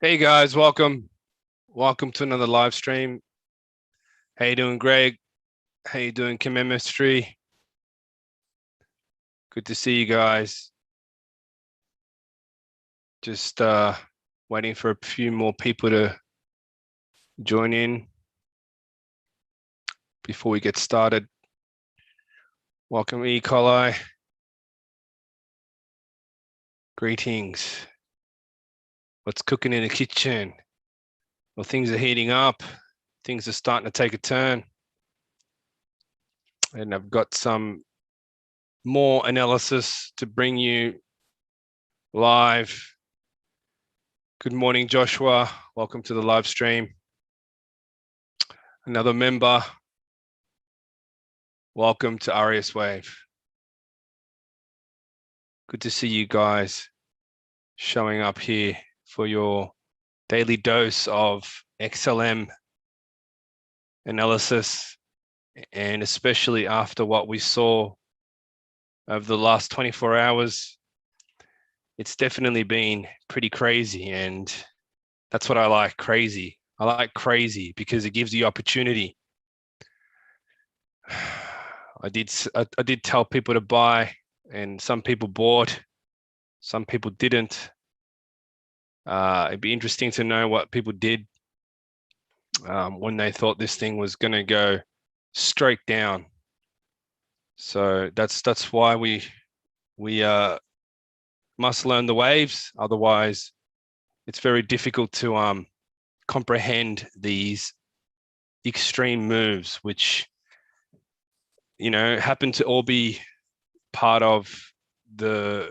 Hey guys, welcome. Welcome to another live stream. How you doing, Greg? How you doing, Chemistry? Good to see you guys. Just waiting for a few more people to join in before we get started. Welcome, E. coli. Greetings. What's cooking in the kitchen? Well, things are heating up. Things are starting to take a turn. And I've got some more analysis to bring you live. Good morning, Joshua. Welcome to the live stream. Another member. Welcome to RS Wave. Good to see you guys showing up here for your daily dose of XLM analysis, and especially after what we saw over the last 24 hours. It's definitely been pretty crazy, and that's what I like, crazy. I like crazy because it gives you opportunity. I did tell people to buy, and some people bought, some people didn't. It'd be interesting to know what people did when they thought this thing was going to go straight down. So that's why we must learn the waves. Otherwise, it's very difficult to comprehend these extreme moves, which happen to all be part of the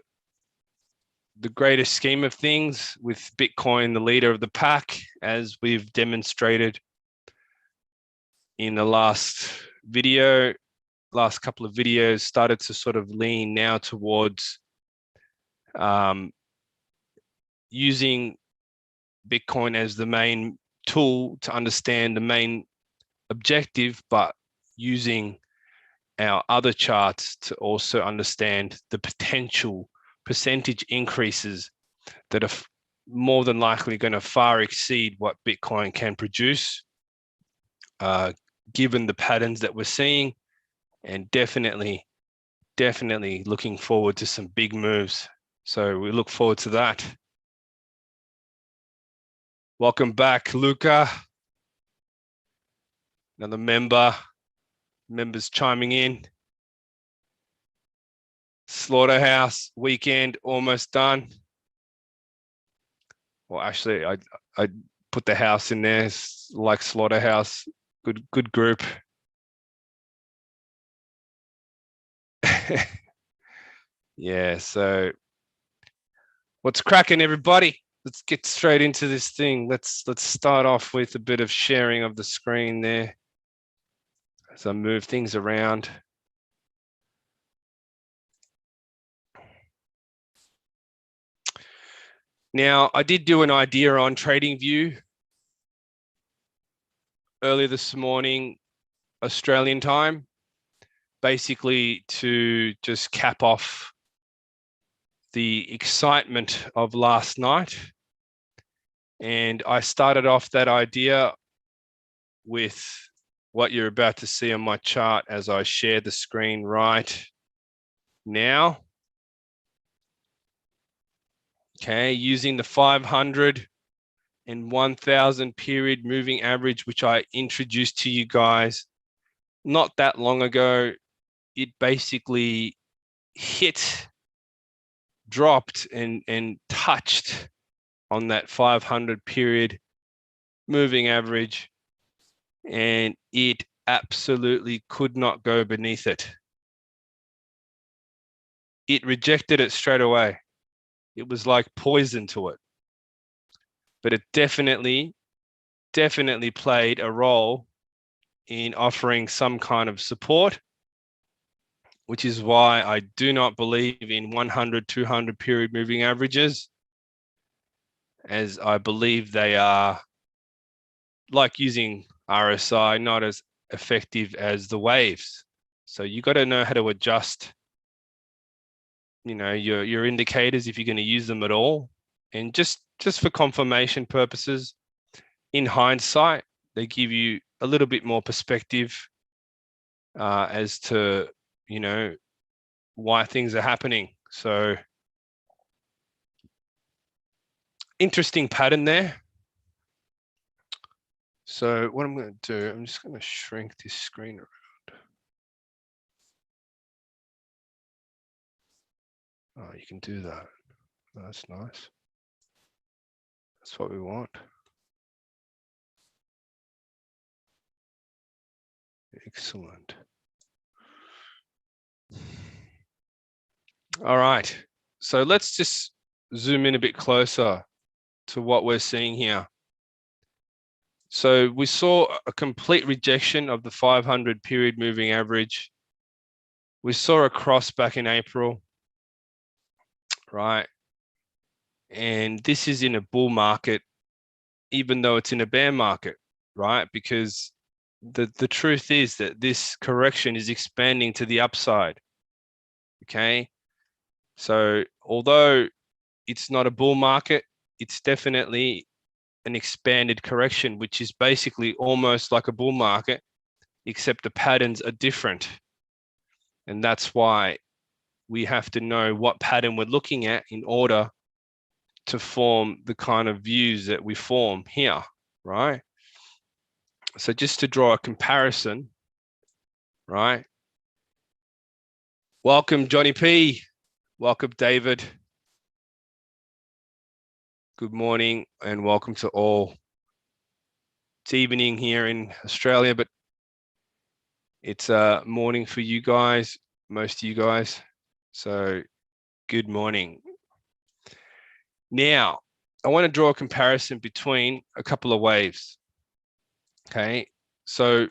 greater scheme of things, with Bitcoin the leader of the pack, as we've demonstrated in the last couple of videos. Started to sort of lean now towards using Bitcoin as the main tool to understand the main objective, but using our other charts to also understand the potential percentage increases that are more than likely going to far exceed what Bitcoin can produce, given the patterns that we're seeing, and definitely looking forward to some big moves. So we look forward to that. Welcome back, Luca. Another members chiming in. Slaughterhouse weekend almost done. Well, actually, I put the house in there, like Slaughterhouse. Good group. Yeah, so what's cracking, everybody? Let's get straight into this thing. Let's start off with a bit of sharing of the screen there as I move things around. Now, I did do an idea on TradingView earlier this morning, Australian time, basically to just cap off the excitement of last night. And I started off that idea with what you're about to see on my chart as I share the screen right now. Okay, using the 500 and 1000 period moving average, which I introduced to you guys not that long ago. It basically dropped and touched on that 500 period moving average, and it absolutely could not go beneath it. It rejected it straight away. It was like poison to it. But it definitely played a role in offering some kind of support, which is why I do not believe in 100, 200 period moving averages, as I believe they are, like using RSI, not as effective as the waves. So you got to know how to adjust, your indicators if you're going to use them at all. And just for confirmation purposes, in hindsight, they give you a little bit more perspective as to, you know, why things are happening. So interesting pattern there. So what I'm going to do, I'm just going to shrink this screen around. Oh, you can do that. That's nice. That's what we want. Excellent. All right. So let's just zoom in a bit closer to what we're seeing here. So we saw a complete rejection of the 500 period moving average. We saw a cross back in April, right? And this is in a bull market, even though it's in a bear market, right? Because the truth is that this correction is expanding to the upside, okay? So although it's not a bull market, it's definitely an expanded correction, which is basically almost like a bull market, except the patterns are different. And that's why we have to know what pattern we're looking at in order to form the kind of views that we form here, right? So just to draw a comparison, right? Welcome, Johnny P. Welcome, David. Good morning and welcome to all. It's evening here in Australia, but it's morning for you guys, most of you guys. So good morning. Now, I want to draw a comparison between a couple of waves. Okay, so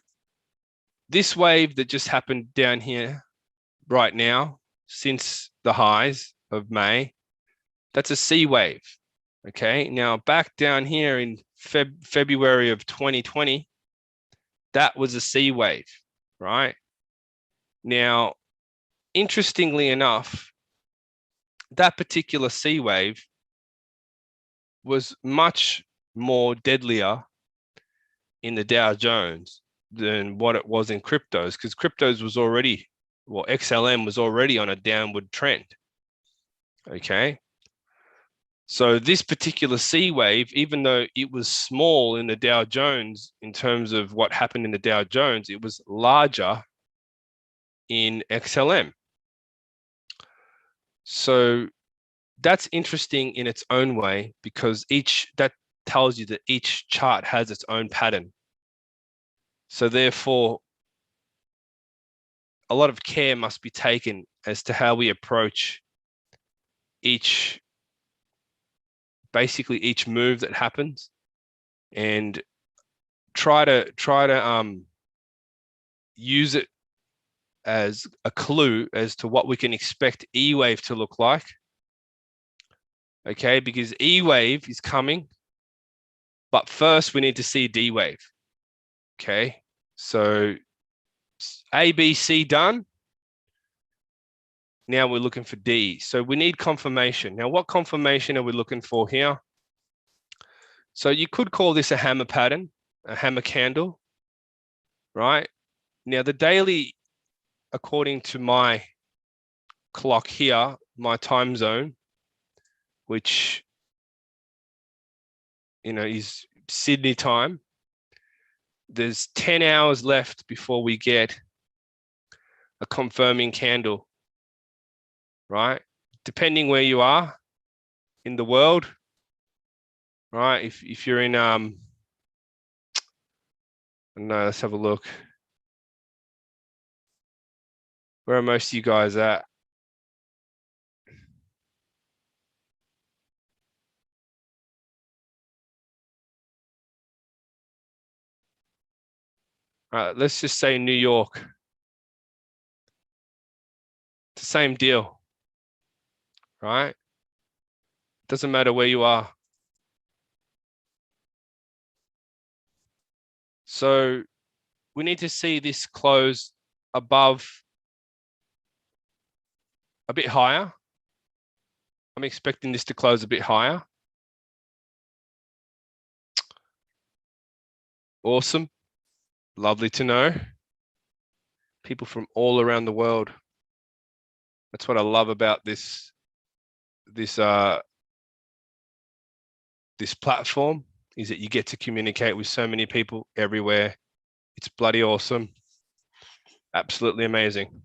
this wave that just happened down here right now, since the highs of May, that's a C wave. Okay, now back down here in February of 2020, that was a C wave, right? Now, interestingly enough, that particular C wave was much more deadlier in the Dow Jones than what it was in cryptos, because cryptos was already, well, XLM was already on a downward trend. Okay. So this particular C wave, even though it was small in the Dow Jones in terms of what happened in the Dow Jones, it was larger in XLM. So that's interesting in its own way, because that tells you that each chart has its own pattern. So therefore, a lot of care must be taken as to how we approach basically each move that happens, and try to use it as a clue as to what we can expect E wave to look like. Okay, because E wave is coming, but first we need to see D wave. Okay, so A, B, C done. Now we're looking for D. So we need confirmation. Now, what confirmation are we looking for here? So you could call this a hammer pattern, a hammer candle, right? Now the daily, according to my clock here, my time zone, which, you know, is Sydney time, there's 10 hours left before we get a confirming candle, right? Depending where you are in the world, right? If you're in, I don't know, let's have a look. Where are most of you guys at? All right, let's just say New York. It's the same deal, right? Doesn't matter where you are. So we need to see this close above, a bit higher. I'm expecting this to close a bit higher. Awesome. Lovely to know. People from all around the world. That's what I love about this platform, is that you get to communicate with so many people everywhere. It's bloody awesome. Absolutely amazing.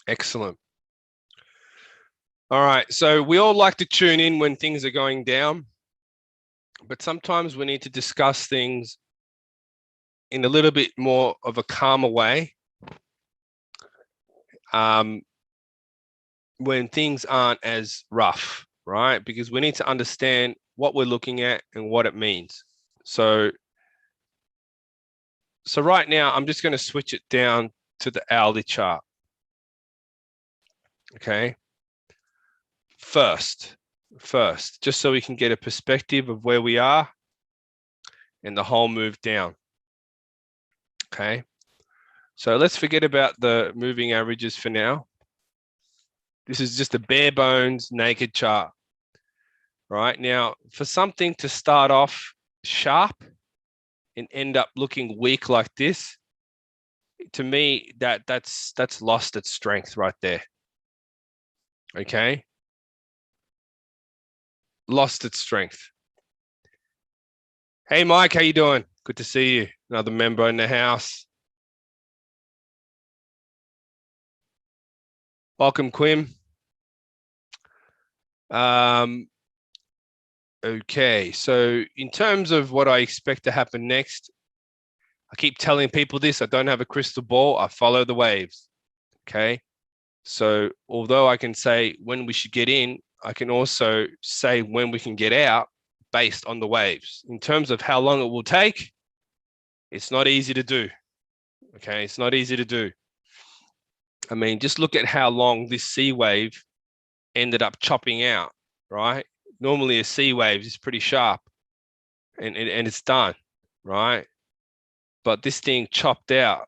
Excellent. All right. So we all like to tune in when things are going down, but sometimes we need to discuss things in a little bit more of a calmer way. When things aren't as rough, right? Because we need to understand what we're looking at and what it means. So right now, I'm just going to switch it down to the hourly chart. Okay. First, just so we can get a perspective of where we are and the whole move down. Okay. So let's forget about the moving averages for now. This is just a bare bones naked chart. Right now, for something to start off sharp and end up looking weak like this, to me, that's lost its strength right there. Okay. Lost its strength. Hey, Mike, how you doing? Good to see you. Another member in the house. Welcome, Quim. Okay, so in terms of what I expect to happen next, I keep telling people this, I don't have a crystal ball, I follow the waves. Okay. So although I can say when we should get in, I can also say when we can get out based on the waves. In terms of how long it will take, it's not easy to do. Okay, it's not easy to do. I mean, just look at how long this C wave ended up chopping out, right? Normally a C wave is pretty sharp and it's done, right? But this thing chopped out.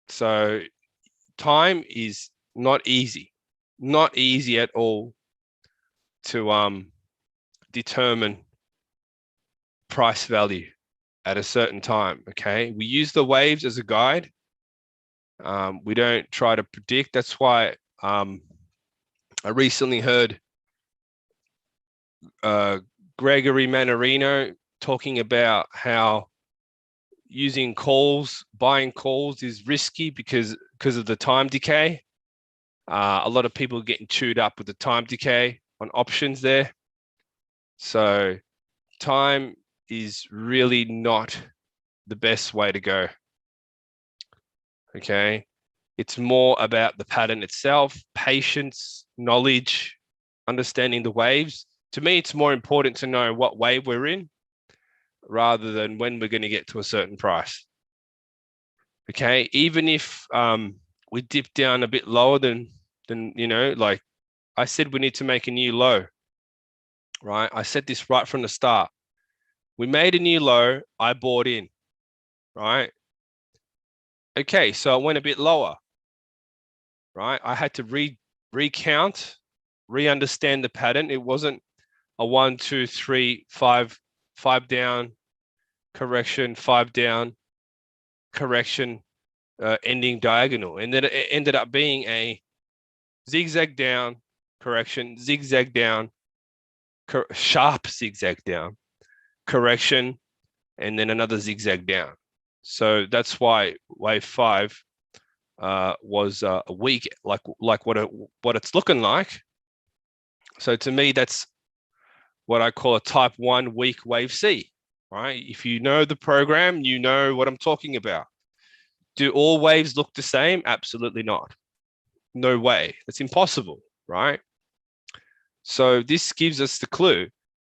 So time is not easy at all to determine price value at a certain time. Okay, we use the waves as a guide. We don't try to predict. That's why I recently heard Gregory Mannarino talking about how using calls, buying calls is risky because of the time decay. A lot of people are getting chewed up with the time decay on options there. So time is really not the best way to go. Okay. It's more about the pattern itself, patience, knowledge, understanding the waves. To me, it's more important to know what wave we're in rather than when we're going to get to a certain price. Okay. Even if we dip down a bit lower than, like I said, we need to make a new low, right? I said this right from the start. We made a new low. I bought in, right? Okay. So I went a bit lower, right? I had to recount, re-understand the pattern. It wasn't a 1, 2, 3, 5 down, correction, 5 down, correction, ending diagonal. And then it ended up being a zigzag down, correction, zigzag down, sharp zigzag down, correction, and then another zigzag down. So that's why wave 5 was a weak, like what it's looking like. So to me, that's what I call a type 1 weak wave C, right? If you know the program, you know what I'm talking about. Do all waves look the same? Absolutely not. No way. It's impossible, right? So this gives us the clue.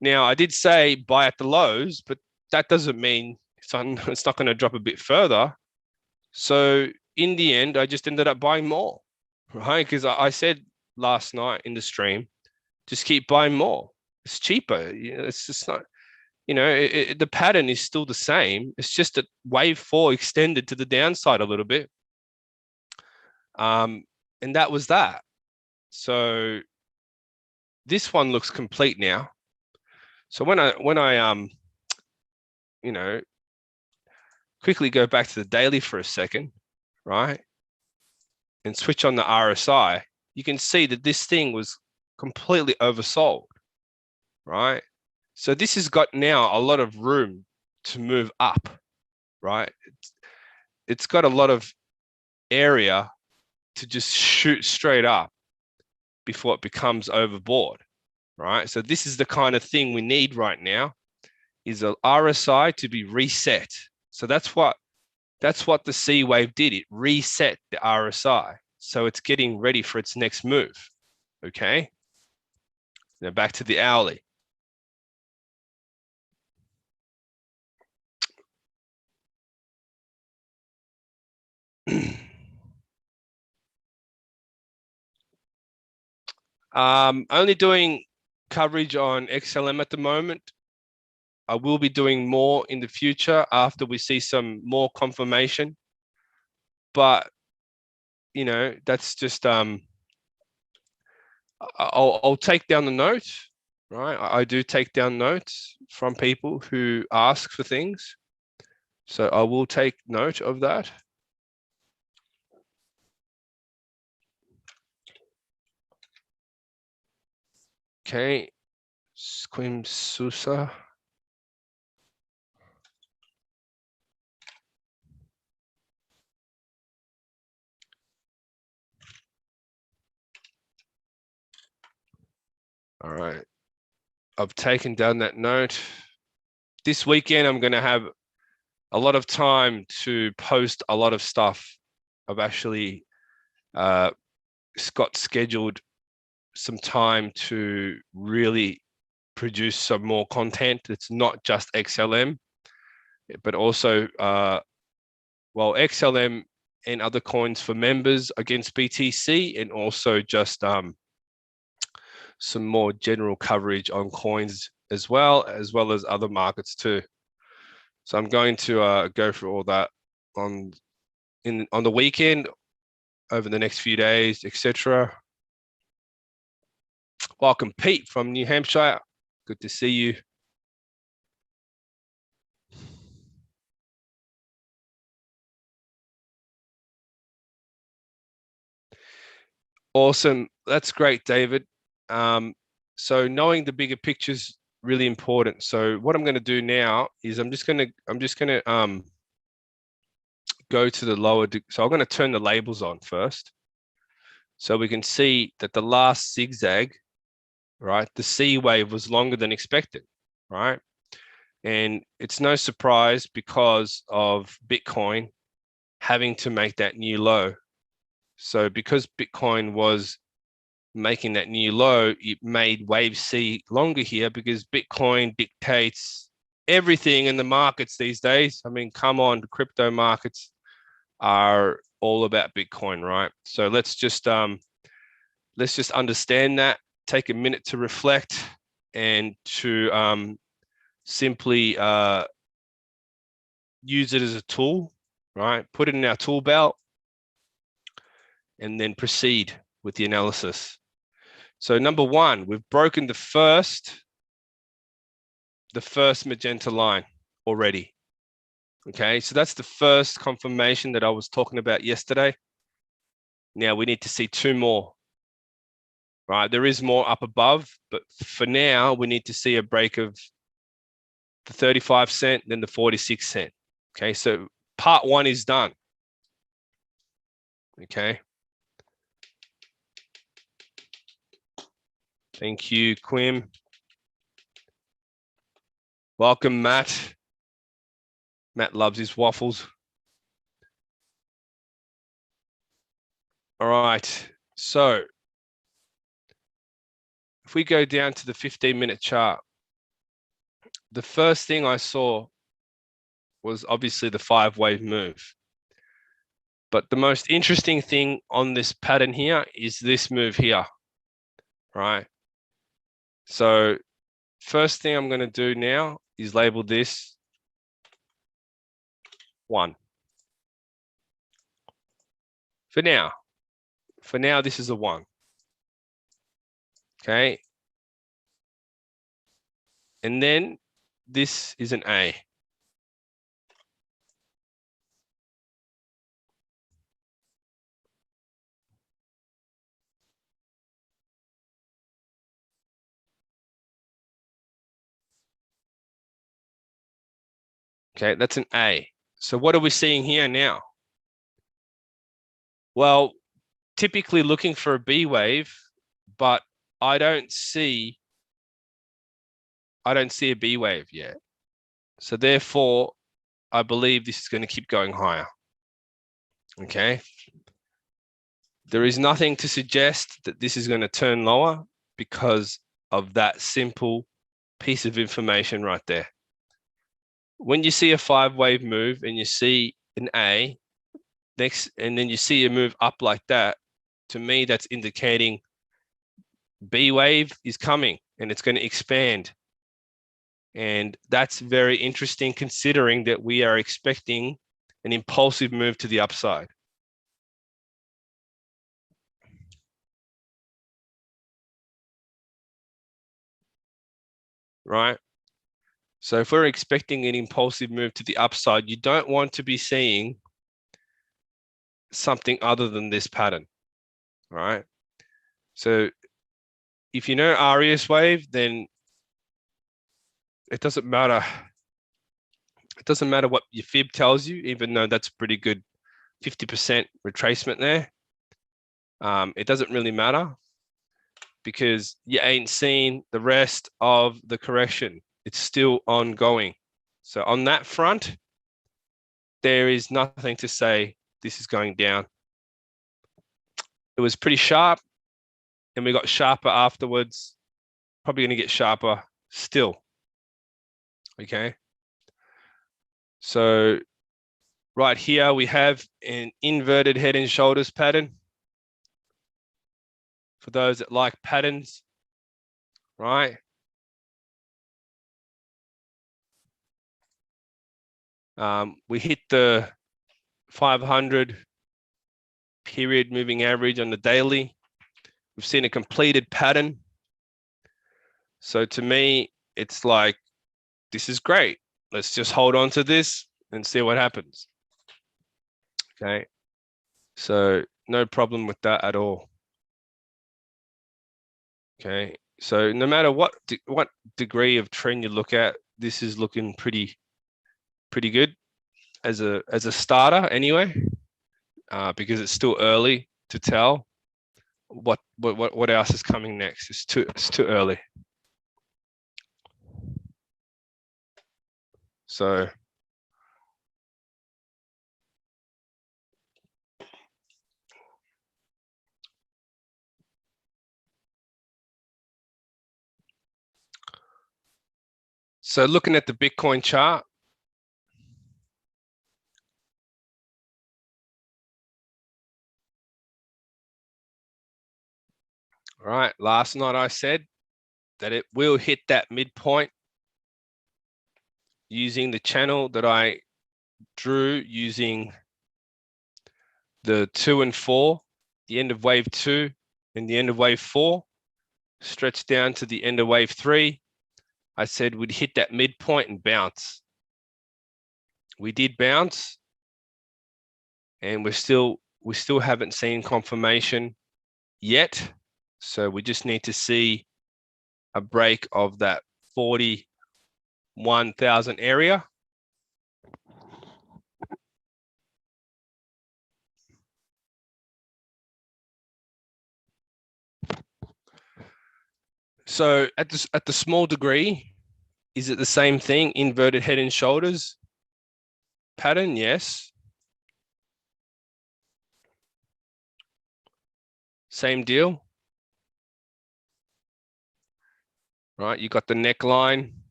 Now, I did say buy at the lows, but that doesn't mean it's not going to drop a bit further. So in the end, I just ended up buying more, right? Because I said last night in the stream, just keep buying more. It's cheaper. It's just not, the pattern is still the same. It's just that wave 4 extended to the downside a little bit. And that was that. So this one looks complete now. So when I you know, quickly go back to the daily for a second, right? And switch on the RSI, you can see that this thing was completely oversold, right? So this has got now a lot of room to move up, right? It's got a lot of area to just shoot straight up before it becomes overbought, right? So this is the kind of thing we need right now, is a RSI to be reset. So that's what the C wave did. It reset the RSI. So it's getting ready for its next move. Okay. Now back to the hourly. Only doing coverage on XLM at the moment. I will be doing more in the future after we see some more confirmation. But you know, that's just I'll take down the notes, right? I do take down notes from people who ask for things. So I will take note of that. Okay, Squim Sousa. All right, I've taken down that note. This weekend, I'm going to have a lot of time to post a lot of stuff. I've actually got scheduled some time to really produce some more content. It's not just XLM, but also, well, XLM and other coins for members against BTC, and also just some more general coverage on coins as well as other markets too. So I'm going to go through all that on the weekend, over the next few days, etc. Welcome, Pete from New Hampshire. Good to see you. Awesome. That's great, David. So knowing the bigger picture is really important. So what I'm going to do now is I'm just going to go to the lower. So I'm going to turn the labels on first, so we can see that the last zigzag, right, the C wave was longer than expected, right? And it's no surprise because of Bitcoin having to make that new low. So because Bitcoin was making that new low, it made wave C longer here, because Bitcoin dictates everything in the markets these days. I mean, come on, the crypto markets are all about Bitcoin, right? So let's just understand that, take a minute to reflect, and to simply use it as a tool, right? Put it in our tool belt, and then proceed with the analysis. So number one, we've broken the first magenta line already. Okay, so that's the first confirmation that I was talking about yesterday. Now we need to see two more, right? There is more up above, but for now, we need to see a break of the 35 cent, then the 46 cent. Okay, so part one is done. Okay. Thank you, Quim. Welcome, Matt. Matt loves his waffles. All right, so if we go down to the 15-minute chart, the first thing I saw was obviously the 5-wave move. But the most interesting thing on this pattern here is this move here, right? So first thing I'm going to do now is label this 1. For now, this is a 1. Okay. And then this is an A. Okay, that's an A. So what are we seeing here now? Well, typically looking for a B wave, but I don't see a B wave yet. So therefore, I believe this is going to keep going higher. Okay. There is nothing to suggest that this is going to turn lower because of that simple piece of information right there. When you see a 5-wave move and you see an A next, and then you see a move up like that, to me, that's indicating B wave is coming and it's going to expand. And that's very interesting considering that we are expecting an impulsive move to the upside. Right? So if we're expecting an impulsive move to the upside, you don't want to be seeing something other than this pattern, right? So if you know Arias wave, then it doesn't matter. It doesn't matter what your fib tells you, even though that's pretty good 50% retracement there. It doesn't really matter because you ain't seen the rest of the correction. It's still ongoing. So on that front, there is nothing to say this is going down. It was pretty sharp and we got sharper afterwards. Probably going to get sharper still. Okay. So right here, we have an inverted head and shoulders pattern. For those that like patterns, right? We hit the 500 period moving average on the daily. We've seen a completed pattern. So to me, it's like, this is great. Let's just hold on to this and see what happens. Okay. So no problem with that at all. Okay. So no matter what degree of trend you look at, this is looking pretty good as a starter anyway, because it's still early to tell what else is coming next. It's too early. So looking at the Bitcoin chart, all right, last night I said that it will hit that midpoint using the channel that I drew using the 2 and 4, the end of wave 2 and the end of wave 4, stretch down to the end of wave 3. I said we'd hit that midpoint and bounce. We did bounce, and we still haven't seen confirmation yet. So we just need to see a break of that 41,000 area. So at the small degree, is it the same thing? Inverted head and shoulders pattern? Yes. Same deal. Right, you got the neckline.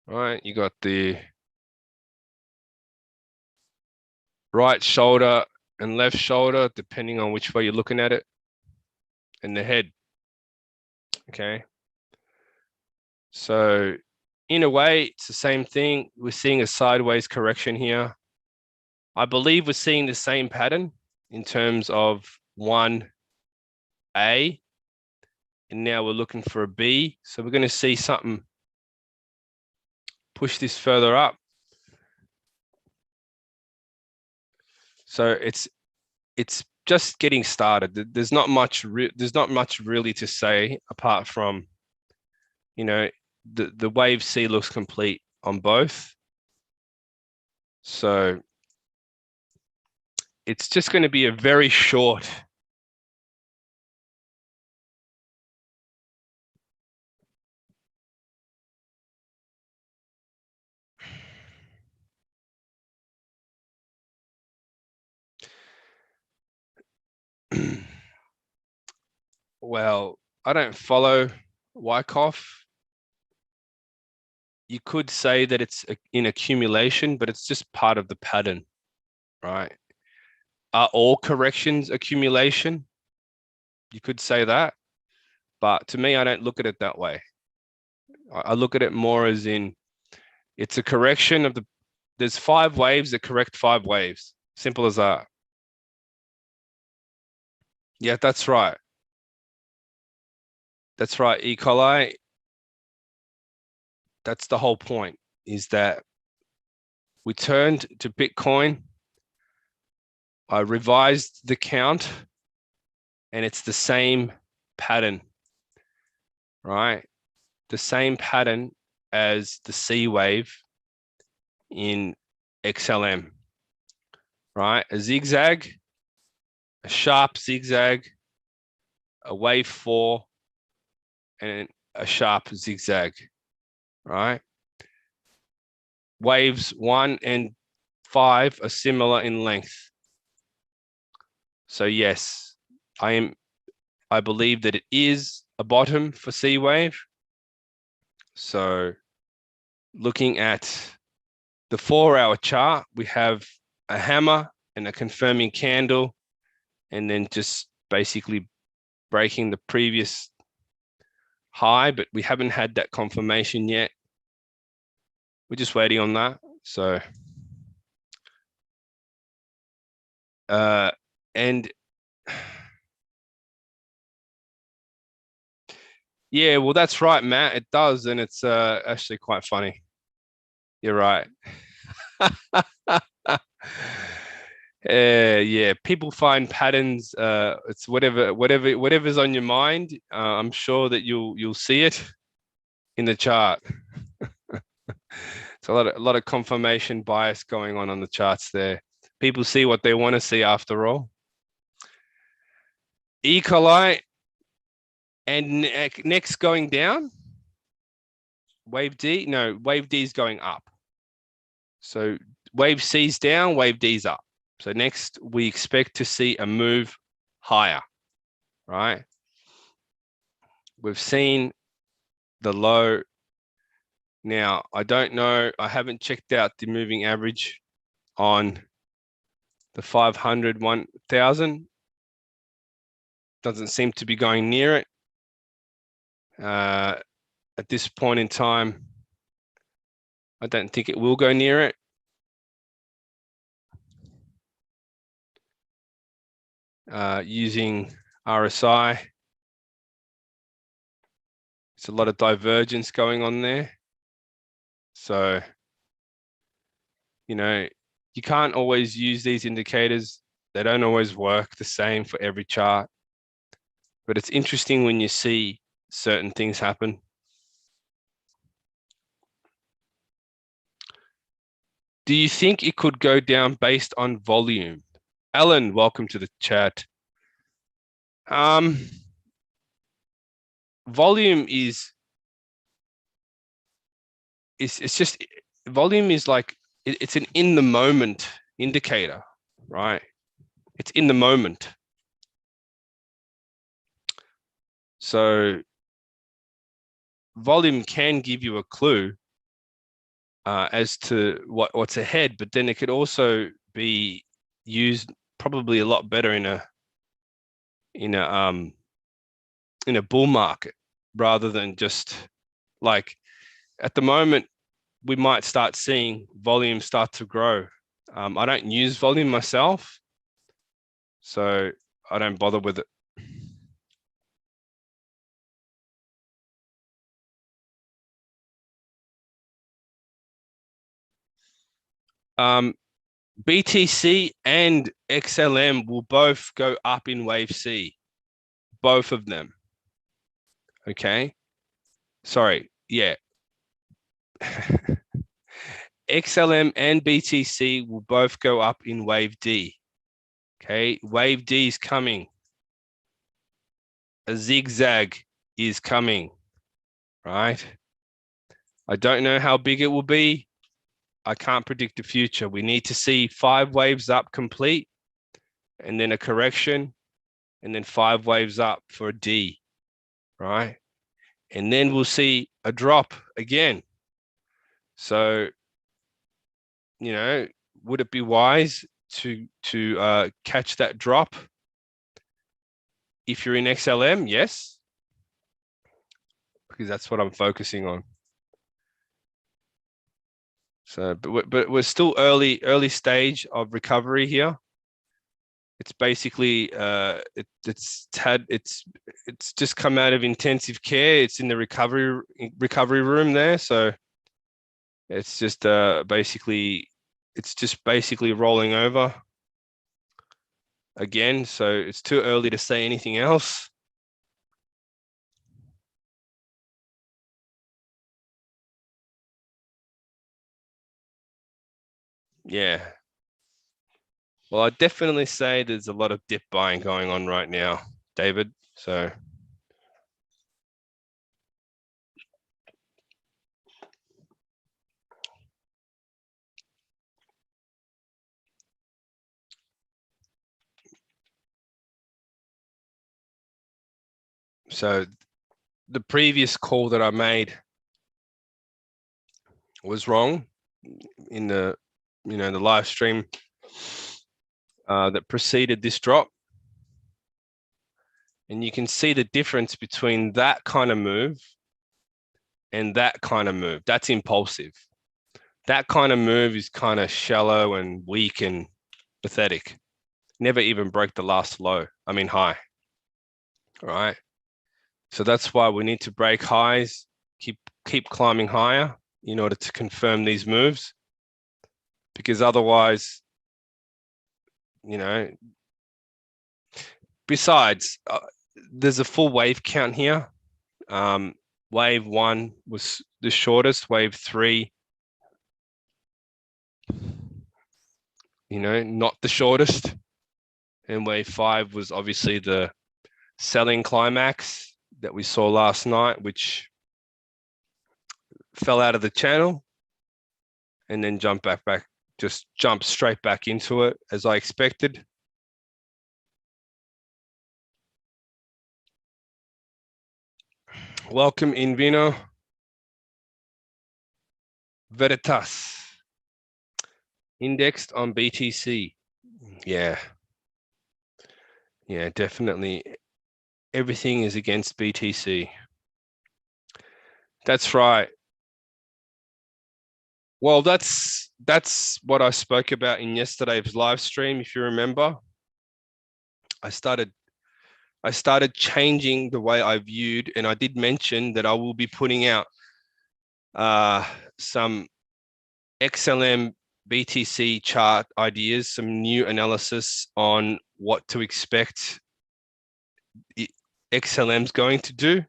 Right, you got the right shoulder and left shoulder, depending on which way you're looking at it, and the head. Okay. So in a way, it's the same thing. We're seeing a sideways correction here. I believe we're seeing the same pattern in terms of 1A, and now we're looking for a B. So we're going to see something push this further up. So it's just getting started. There's not much really to say apart from, you know, the wave C looks complete on both. So it's just going to be a very short well, I don't follow Wyckoff. You could say that it's in accumulation, but it's just part of the pattern, right? Are all corrections accumulation? You could say that, but to me, I don't look at it that way. I look at it more as in it's a correction of there's 5 waves that correct 5 waves. Simple as that. Yeah, that's right. That's right, E. coli. That's the whole point, is that we turned to Bitcoin. I revised the count, and it's the same pattern, right? The same pattern as the C wave in XLM, right? A zigzag, a sharp zigzag, a wave 4, and a sharp zigzag, right? Waves 1 and 5 are similar in length. So yes, I believe that it is a bottom for C wave. So looking at the 4-hour chart, we have a hammer and a confirming candle, and then just basically breaking the previous high, but we haven't had that confirmation yet. We're just waiting on that. So, and yeah, well, that's right, Matt. It does, and it's actually quite funny. You're right. Yeah, people find patterns. It's whatever's on your mind. I'm sure that you'll see it in the chart. It's a lot of confirmation bias going on the charts there. People see what they want to see after all. E. coli, and next going down. Wave D, no, wave D is going up. So wave C's down, wave D's up. So next we expect to see a move higher, right? We've seen the low. Now, I don't know, I haven't checked out the moving average on the 500, 1000. Doesn't seem to be going near it. At this point in time, I don't think it will go near it. Using RSI, it's a lot of divergence going on there. So, you know, you can't always use these indicators. They don't always work the same for every chart. But it's interesting when you see certain things happen. Do you think it could go down based on volume? Alan, welcome to the chat. Volume is it's just, volume is like, it's an in the moment indicator, right? It's in the moment. So volume can give you a clue as to what's ahead, but then it could also be used probably a lot better in a bull market, rather than just like, at the moment we might start seeing volume start to grow I don't use volume myself, so I don't bother with it. BTC and XLM will both go up in wave C, both of them. Okay. Sorry. Yeah. XLM and BTC will both go up in wave D. Okay. Wave D is coming. A zigzag is coming, right? I don't know how big it will be. I can't predict the future. We need to see 5 waves up complete, and then a correction, and then 5 waves up for a D, right? And then we'll see a drop again. So, you know, would it be wise to catch that drop? If you're in XLM, yes, because that's what I'm focusing on. So, but we're still early stage of recovery here. It's basically it's just come out of intensive care. It's in the recovery room there. So it's just basically rolling over again. So it's too early to say anything else. Yeah. Well, I definitely say there's a lot of dip buying going on right now, David. So the previous call that I made was wrong in the the live stream that preceded this drop. And you can see the difference between that kind of move and that kind of move. That's impulsive. That kind of move is kind of shallow and weak and pathetic. Never even broke the last low. I mean, high. All right. So that's why we need to break highs, keep climbing higher in order to confirm these moves. Because otherwise, besides, there's a full wave count here. Wave 1 was the shortest. Wave 3, not the shortest. And wave 5 was obviously the selling climax that we saw last night, which fell out of the channel and then jumped straight back into it as I expected. Welcome, Invino. Veritas. Indexed on BTC. Yeah. Yeah, definitely. Everything is against BTC. That's right. Well, that's what I spoke about in yesterday's live stream. If you remember, I started changing the way I viewed, and I did mention that I will be putting out some XLM BTC chart ideas, some new analysis on what to expect XLM's going to do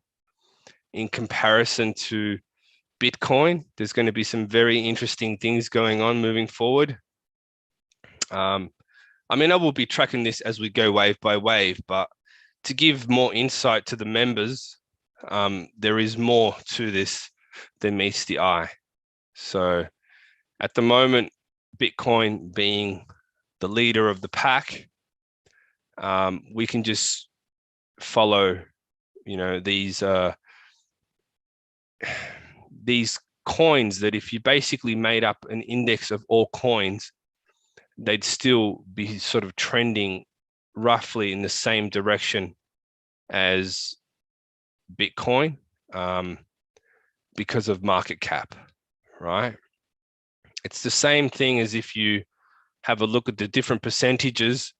in comparison to Bitcoin. There's going to be some very interesting things going on moving forward. I mean, I will be tracking this as we go wave by wave, but to give more insight to the members, there is more to this than meets the eye. So at the moment, Bitcoin being the leader of the pack, we can just follow, these coins that if you basically made up an index of all coins, they'd still be sort of trending roughly in the same direction as Bitcoin because of market cap, right? It's the same thing as if you have a look at the different percentages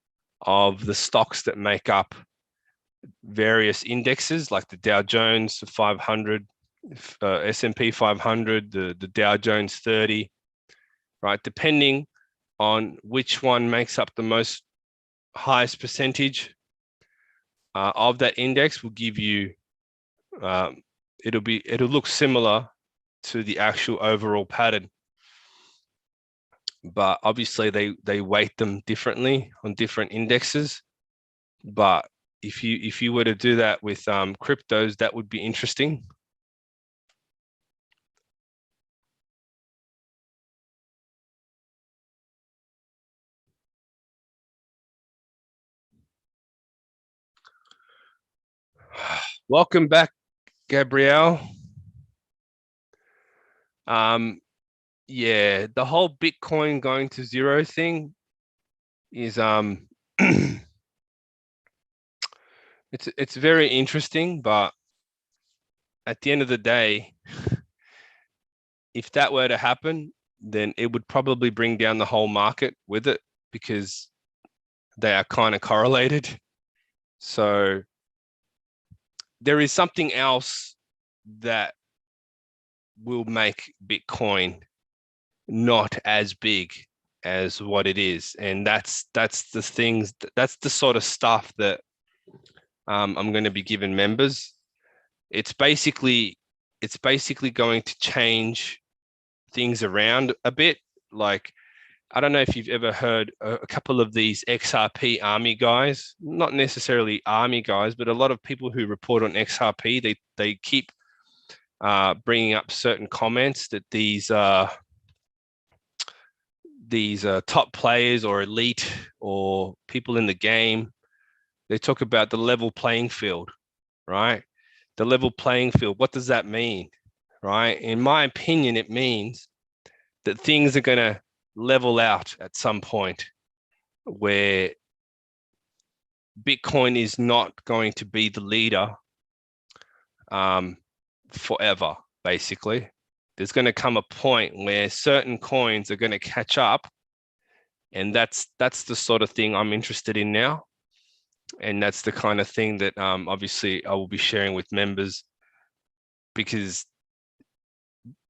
of the stocks that make up various indexes, like the Dow Jones 500, S&P 500, the Dow Jones 30, right? Depending on which one makes up the most highest percentage of that index will give you, it'll look similar to the actual overall pattern. But obviously they weight them differently on different indexes. But if you were to do that with cryptos, that would be interesting. Welcome back, Gabrielle. Yeah, the whole Bitcoin going to zero thing is it's very interesting, but at the end of the day, if that were to happen, then it would probably bring down the whole market with it, because they are kind of correlated. So there is something else that will make Bitcoin not as big as what it is, and that's the things, that's the sort of stuff that I'm going to be giving members. It's basically going to change things around a bit. Like, I don't know if you've ever heard a couple of these XRP army guys, not necessarily army guys, but a lot of people who report on XRP, they keep bringing up certain comments that these top players or elite or people in the game, they talk about the level playing field, right? The level playing field, what does that mean, right? In my opinion, it means that things are going to level out at some point where Bitcoin is not going to be the leader forever, basically. There's going to come a point where certain coins are going to catch up, and that's the sort of thing I'm interested in now. And that's the kind of thing that obviously I will be sharing with members, because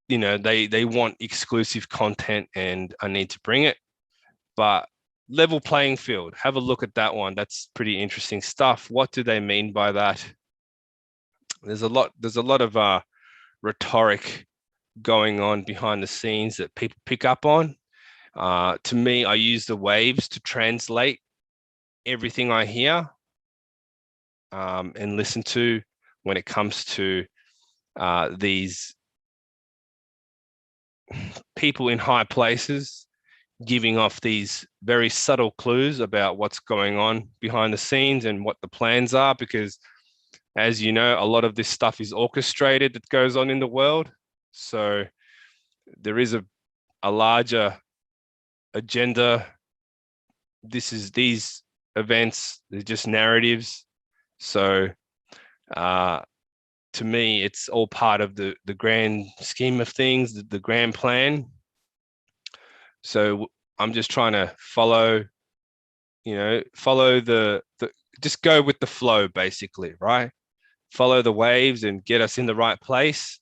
they want exclusive content and I need to bring it. But level playing field, have a look at that one. That's pretty interesting stuff. What do they mean by that? There's a lot of rhetoric going on behind the scenes that people pick up on. To me, I use the waves to translate everything I hear and listen to when it comes to these people in high places giving off these very subtle clues about what's going on behind the scenes and what the plans are, because as you know, a lot of this stuff is orchestrated that goes on in the world. So there is a larger agenda. These events, they're just narratives. So to me, it's all part of the grand scheme of things, the grand plan. So I'm just trying to follow just go with the flow, basically, right? Follow the waves and get us in the right place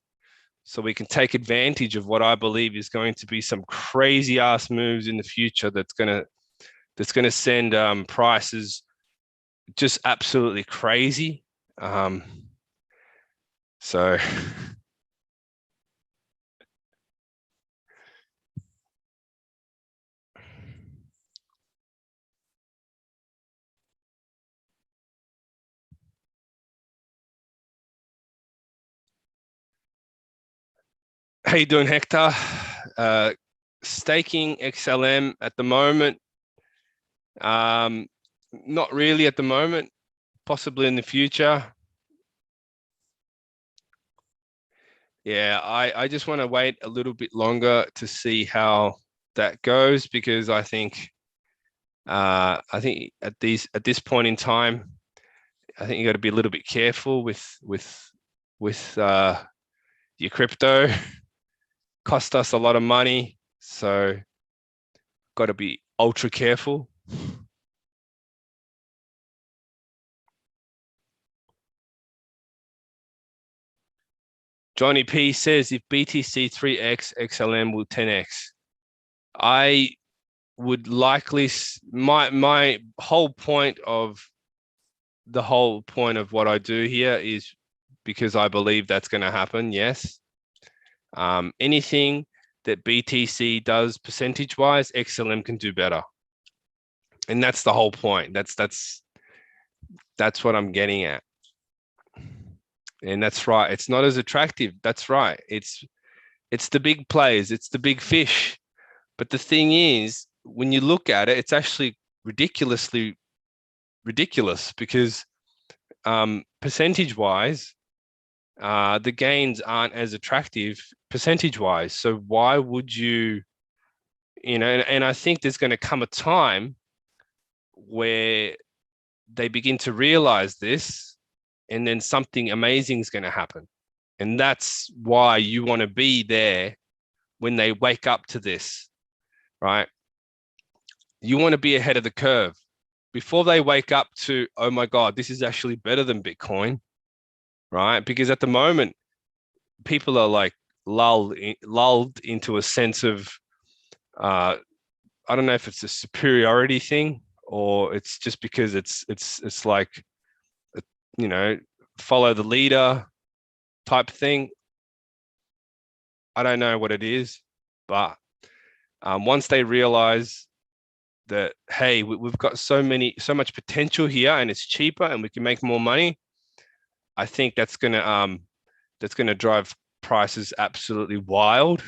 so we can take advantage of what I believe is going to be some crazy ass moves in the future that's going to send prices just absolutely crazy. So how you doing, Hector? Staking XLM at the moment. Not really at the moment, possibly in the future. Yeah, I just want to wait a little bit longer to see how that goes, because I think at this point in time, I think you got to be a little bit careful with your crypto. Cost us a lot of money, so got to be ultra careful. Johnny P says if BTC 3x, XLM will 10x. I would likely, my whole point of what I do here is because I believe that's going to happen. Yes. Anything that BTC does percentage wise, XLM can do better. And that's the whole point. That's what I'm getting at. And that's right. It's not as attractive. That's right. It's the big players, it's the big fish. But the thing is, when you look at it, it's actually ridiculously ridiculous because percentage wise, the gains aren't as attractive percentage wise. So why would you, and I think there's going to come a time where they begin to realize this, and then something amazing is going to happen. And that's why you want to be there when they wake up to this, right? You want to be ahead of the curve before they wake up to, oh my God, this is actually better than Bitcoin, right? Because at the moment, people are like lulled into a sense of, I don't know if it's a superiority thing or it's just because it's like, you know, follow the leader type thing. I don't know what it is, but once they realize that, hey, we've got so much potential here and it's cheaper and we can make more money, I think that's gonna drive prices absolutely wild.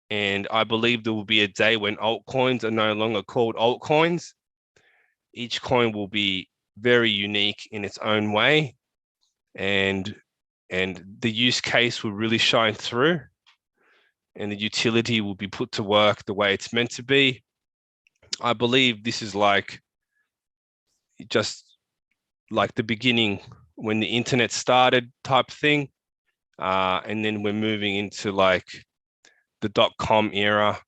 And I believe there will be a day when altcoins are no longer called altcoins. Each coin will be very unique in its own way, and the use case will really shine through, and the utility will be put to work the way it's meant to be. I believe this is like just like the beginning when the internet started type thing. And then we're moving into like the .com era.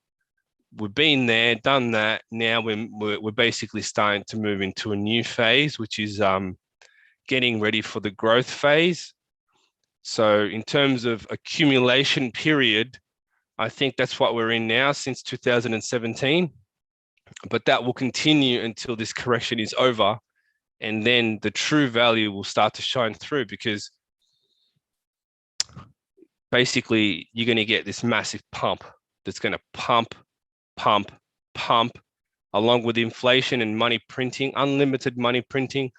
We've been there, done that. Now we're basically starting to move into a new phase, which is getting ready for the growth phase. So in terms of accumulation period, I think that's what we're in now since 2017. But that will continue until this correction is over. And then the true value will start to shine through because basically you're going to get this massive pump that's going to pump, along with inflation and money printing, unlimited money printing,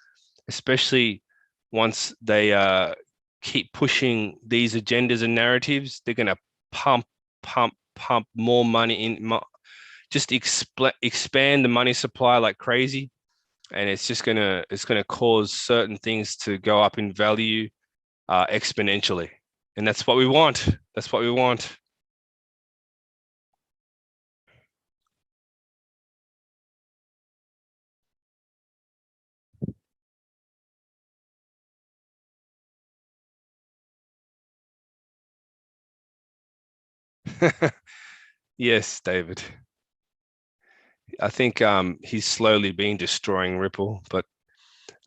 especially once they keep pushing these agendas and narratives. They're going to pump more money in, just expand the money supply like crazy. And it's going to cause certain things to go up in value exponentially. And that's what we want. That's what we want. Yes, David. I think he's slowly been destroying Ripple, but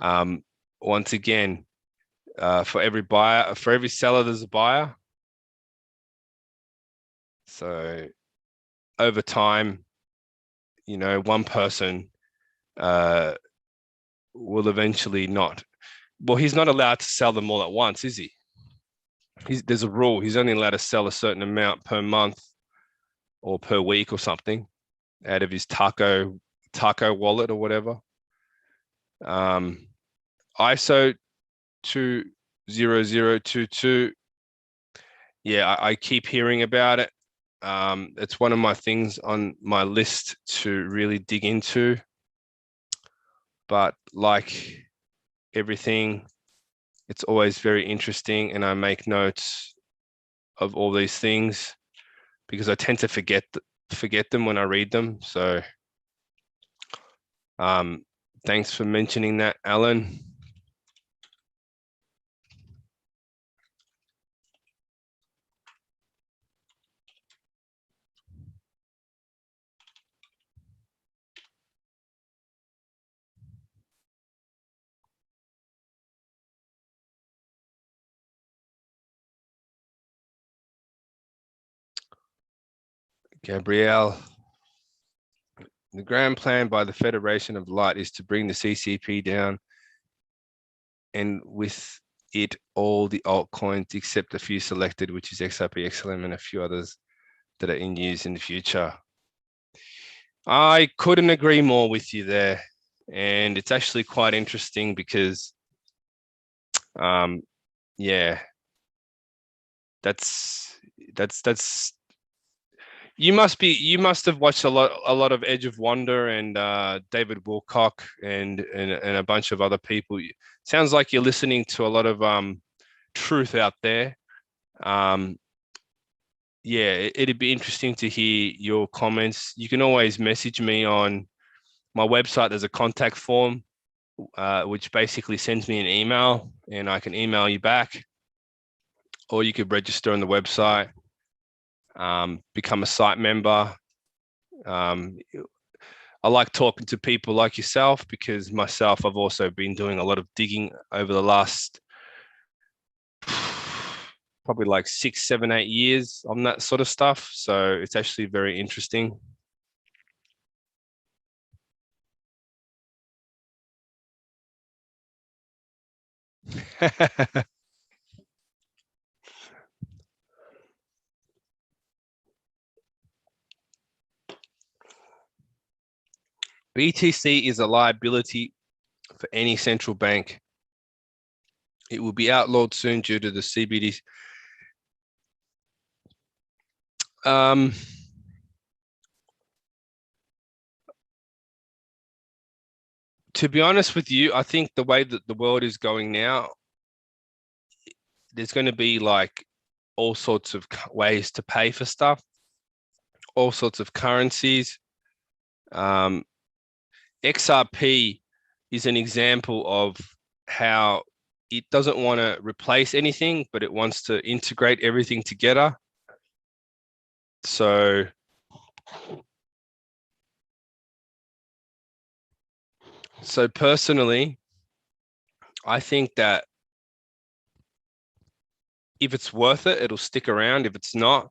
um, once again, for every seller, there's a buyer. So over time, one person uh, will eventually not. Well, he's not allowed to sell them all at once, is he? There's a rule. He's only allowed to sell a certain amount per month or per week or something out of his taco wallet or whatever. ISO 20022. Yeah, I keep hearing about it. It's one of my things on my list to really dig into. But like everything, it's always very interesting, and I make notes of all these things because I tend to forget them when I read them. So, thanks for mentioning that, Alan. Gabrielle, the grand plan by the Federation of Light is to bring the CCP down, and with it, all the altcoins except a few selected, which is XRP, XLM, and a few others that are in use in the future. I couldn't agree more with you there. And it's actually quite interesting because, yeah, that's you must have watched a lot of Edge of Wonder and David Wilcock and a bunch of other people. Sounds like you're listening to a lot of truth out there. Yeah, it'd be interesting to hear your comments. You can always message me on my website. There's a contact form, which basically sends me an email, and I can email you back, or you could register on the website, become a site member. I like talking to people like yourself because myself, I've also been doing a lot of digging over the last probably like 6, 7, 8 years on that sort of stuff. So it's actually very interesting. BTC is a liability for any central bank. It will be outlawed soon due to the CBD. To be honest with you, I think the way that the world is going now, there's going to be like all sorts of ways to pay for stuff, all sorts of currencies. XRP is an example of how it doesn't want to replace anything, but it wants to integrate everything together. So personally, I think that if it's worth it, it'll stick around. If it's not,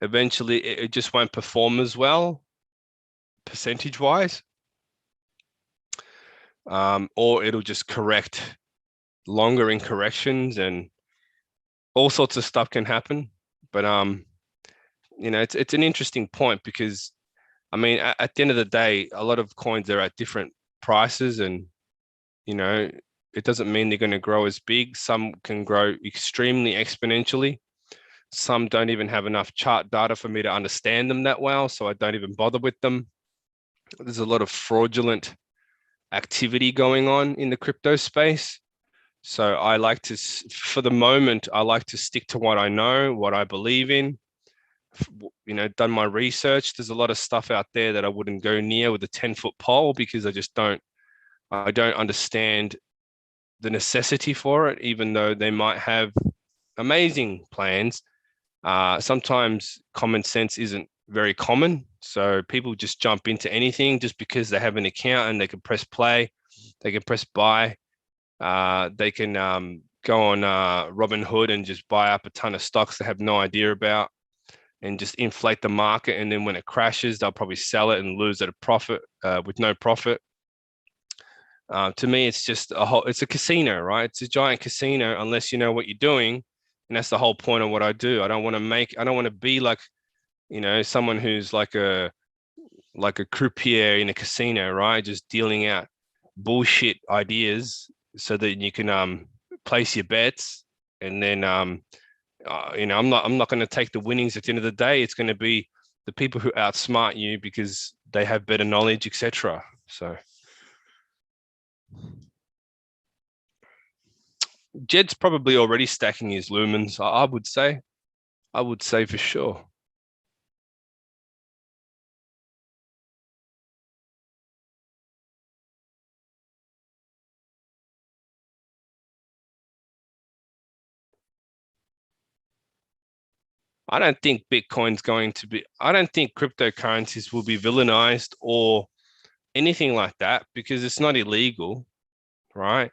eventually it just won't perform as well, percentage-wise. Or it'll just correct longer in corrections, and all sorts of stuff can happen. But it's an interesting point because, I mean, at the end of the day, a lot of coins are at different prices, and it doesn't mean they're going to grow as big. Some can grow extremely exponentially. Some don't even have enough chart data for me to understand them that well, so I don't even bother with them. There's a lot of fraudulent activity going on in the crypto space. So I like to, for the moment, I like to stick to what I know, what I believe in. Done my research. There's a lot of stuff out there that I wouldn't go near with a 10-foot pole because I don't understand the necessity for it, even though they might have amazing plans. Sometimes common sense isn't very common. So people just jump into anything just because they have an account and they can press play, they can press buy, they can go on Robinhood and just buy up a ton of stocks they have no idea about and just inflate the market. And then when it crashes, they'll probably sell it and lose at a profit with no profit. To me, it's just it's a casino, right? It's a giant casino unless you know what you're doing. And that's the whole point of what I do. I don't want to be like, someone who's like a croupier in a casino, right? Just dealing out bullshit ideas so that you can place your bets. And then I'm not going to take the winnings at the end of the day. It's going to be the people who outsmart you because they have better knowledge, etc. So Jed's probably already stacking his lumens, I would say. I would say for sure. I don't think cryptocurrencies will be villainized or anything like that because it's not illegal, right?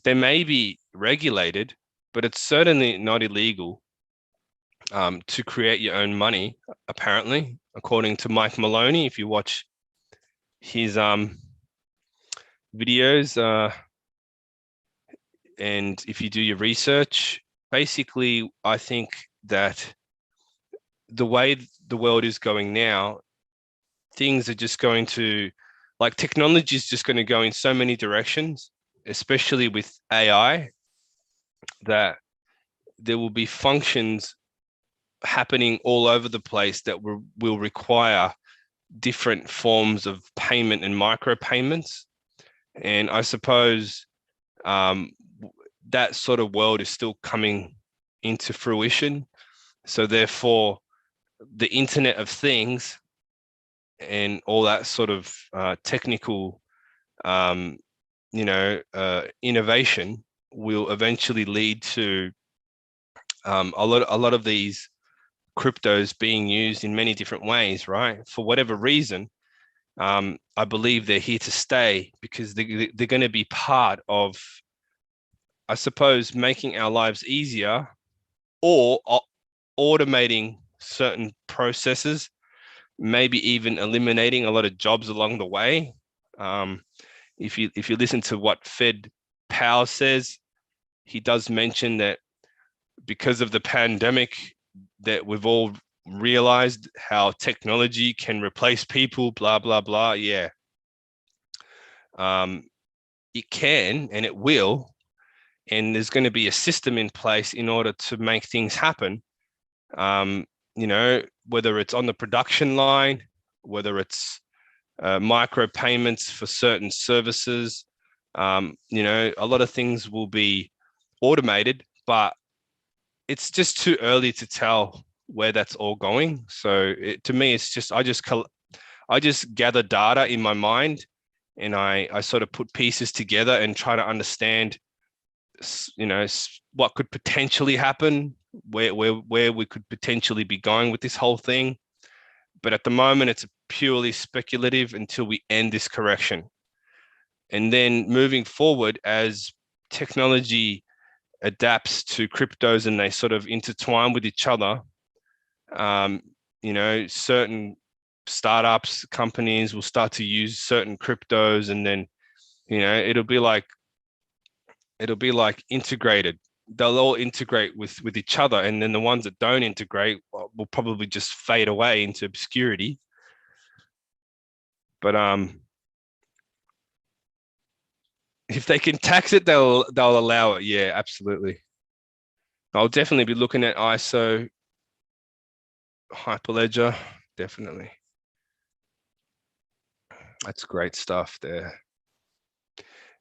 They may be regulated, but it's certainly not illegal. to create your own money, apparently, according to Mike Maloney. If you watch his videos and if you do your research, basically, I think that the way the world is going now, things are just going to, like, technology is just going to go in so many directions, especially with AI, that there will be functions happening all over the place that will require different forms of payment and micropayments. And I suppose um, that sort of world is still coming into fruition. So therefore, the Internet of Things and all that sort of technical, innovation will eventually lead to a lot of these cryptos being used in many different ways, right? For whatever reason, I believe they're here to stay because they're going to be part of, I suppose, making our lives easier or automating certain processes, maybe even eliminating a lot of jobs along the way. If you listen to what Fed Powell says, he does mention that because of the pandemic, that we've all realized how technology can replace people, blah, blah, blah. Yeah. It can and it will. And there's going to be a system in place in order to make things happen. Whether it's on the production line, whether it's micro payments for certain services, a lot of things will be automated, but it's just too early to tell where that's all going. So to me, it's just I just gather data in my mind, and I sort of put pieces together and try to understand, what could potentially happen, where we could potentially be going with this whole thing. But at the moment, it's purely speculative until we end this correction. And then moving forward, as technology adapts to cryptos and they sort of intertwine with each other, certain startups, companies will start to use certain cryptos, and then, it'll be like integrated. They'll all integrate with each other, and then the ones that don't integrate will probably just fade away into obscurity. But if they can tax it, they'll allow it. Yeah, absolutely. I'll definitely be looking at ISO, Hyperledger, definitely. That's great stuff there.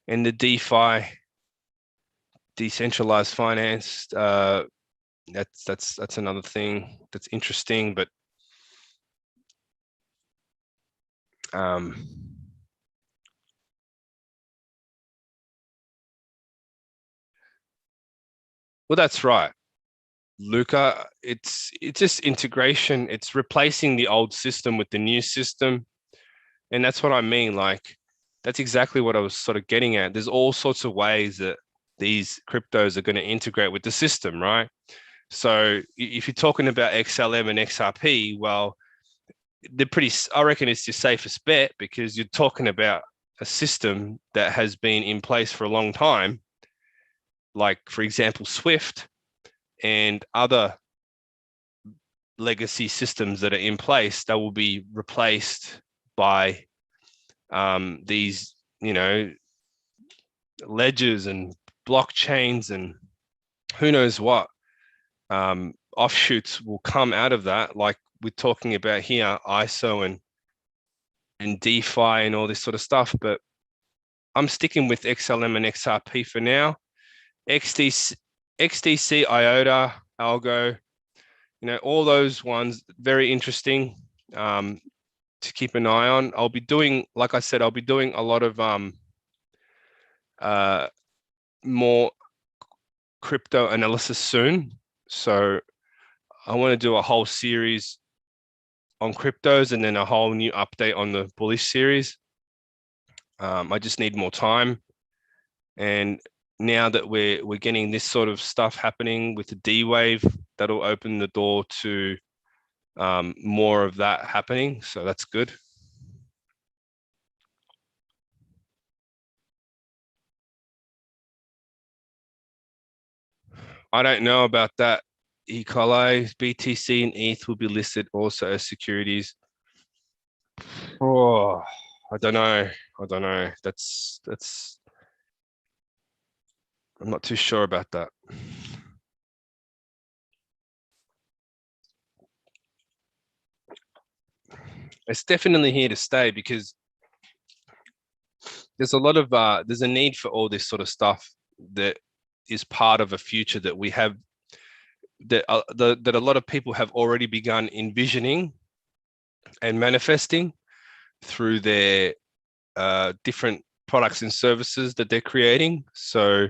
And the DeFi, decentralized finance, that's another thing that's interesting. But well, that's right, Luca. It's just integration. It's replacing the old system with the new system. And that's what I mean. Like, that's exactly what I was sort of getting at. There's all sorts of ways that these cryptos are going to integrate with the system, right? So if you're talking about XLM and XRP, well, they're pretty, I reckon it's your safest bet, because you're talking about a system that has been in place for a long time, like, for example, Swift and other legacy systems that are in place that will be replaced by these, ledgers and blockchains and who knows what offshoots will come out of that. Like we're talking about here, ISO and DeFi and all this sort of stuff. But I'm sticking with XLM and XRP for now. XDC, IOTA, Algo, all those ones, very interesting to keep an eye on. I'll be doing, like I said, I'll be doing a lot of more crypto analysis soon. So I want to do a whole series on cryptos and then a whole new update on the bullish series. I just need more time. And now that we're getting this sort of stuff happening with the D wave, that'll open the door to more of that happening. So that's good. I don't know about that. Ecolai, BTC and ETH will be listed also as securities. Oh, I don't know. I don't know. That's I'm not too sure about that. It's definitely here to stay because there's a lot of there's a need for all this sort of stuff that is part of a future that we have that that a lot of people have already begun envisioning and manifesting through their different products and services that they're creating. So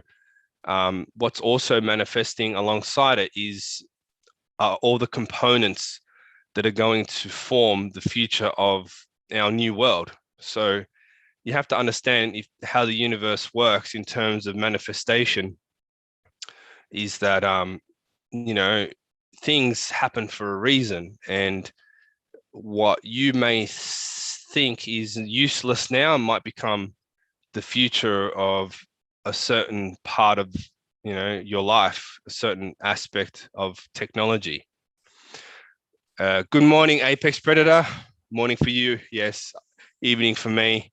what's also manifesting alongside it is all the components that are going to form the future of our new world. So you have to understand how the universe works in terms of manifestation is that you know, things happen for a reason, and what you may think is useless now might become the future of a certain part of, you know, your life, a certain aspect of technology. Good morning, Apex Predator. Morning for you, yes. Evening for me.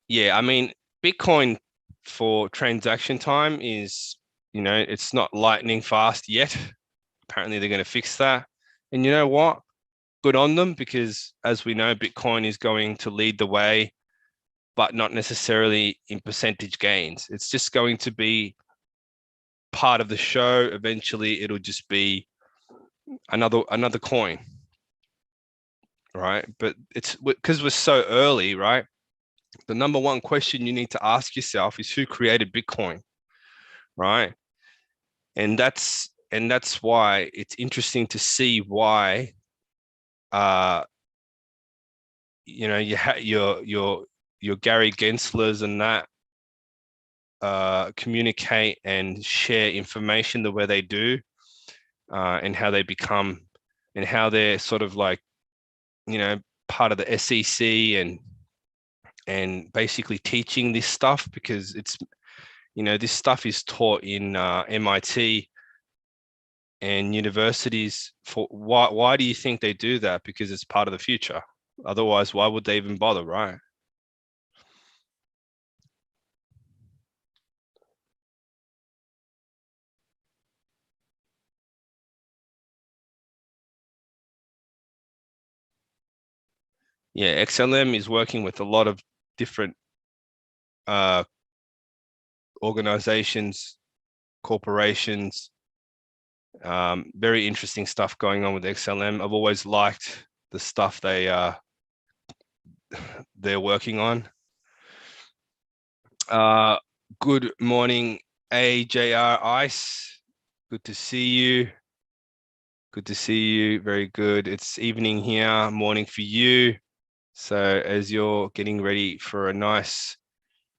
Yeah, I mean, Bitcoin for transaction time is, you know, it's not lightning fast yet. Apparently they're going to fix that. And you know what? Good on them, because as we know, Bitcoin is going to lead the way, but not necessarily in percentage gains. It's just going to be part of the show. Eventually it'll just be another coin, right? But it's because we're so early, right? The number one question you need to ask yourself is who created Bitcoin, right? And that's why it's interesting to see why you know, your Gary Genslers and that communicate and share information the way they do, and how they become, and how they're sort of like, you know, part of the SEC and basically teaching this stuff, because it's, you know, this stuff is taught in MIT and universities. For why do you think they do that? Because it's part of the future. Otherwise, why would they even bother, right? Yeah, XLM is working with a lot of different uh, organizations, corporations. Very interesting stuff going on with XLM. I've always liked the stuff they're working on. Uh, Good morning, AJR Ice. Good to see you. Good to see you. Very good. It's evening here, morning for you. So as you're getting ready for a nice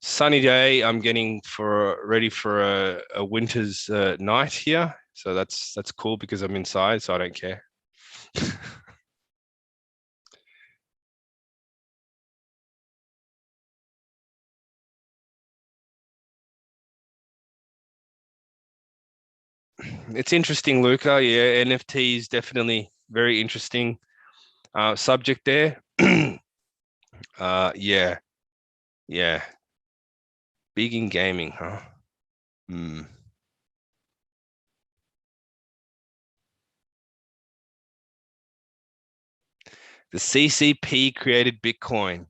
sunny day, I'm getting ready for a winter's night here. So that's cool because I'm inside, so I don't care. It's interesting, Luca. Yeah, NFT is definitely very interesting subject there. Yeah, yeah. Big in gaming, huh? Hmm. The CCP created Bitcoin.